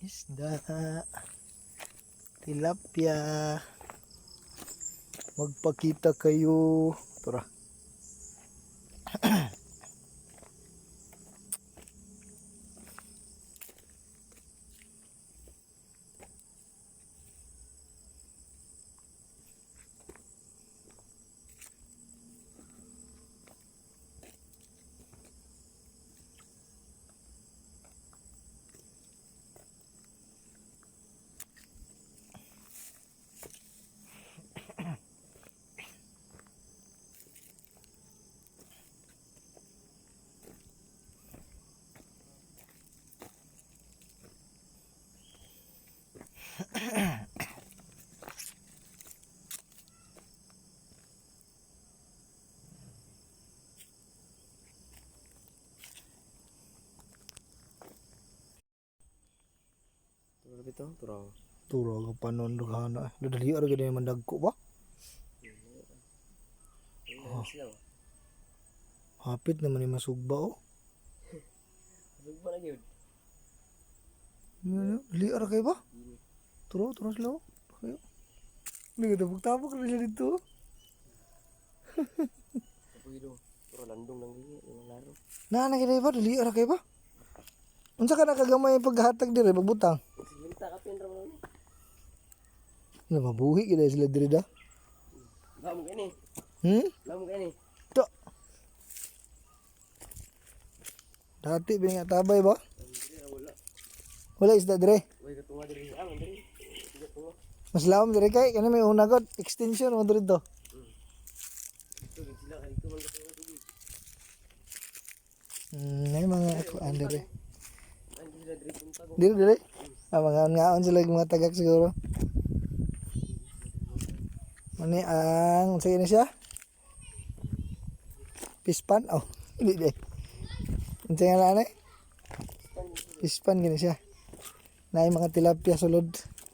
isda, tilapia. Magpakita kayo. Tara. Ito, turang. Turo ka panon dughana. Dali ara gid man dagko ba? Hapit naman ni masugba oh. Masugba lagi yun. Dali ara kay ba? Turo sila oh. Kayo. Hindi ka tabok na siya dito. Kapugido. Turo landong lang gini, yung laro. Na kay ba? Dali ara kay ba? Unsa ka nakagamay paghatag dire pagbutang? Siginta ka pin raw ni. Na mabuhi gid sila dire da. Lam gani. Lam gani. To. Dati ba nga tabay ba? Wala. Wala isda dire. Way katunga diri. Ah, diri. Sige tunga. Mas lawom dire kay kana may unagot extension mo dire to. Ito sila kay ito man katunga tubig. May mga kuan dire. Ay sila diri punta ko. Dire. Mga ngaon sila mga tagak siguro. Mani ang sige na siya. Pispan oh. Hindi deh. Unsa nga na Pispan gini siya. Naay mga tilapia sulod.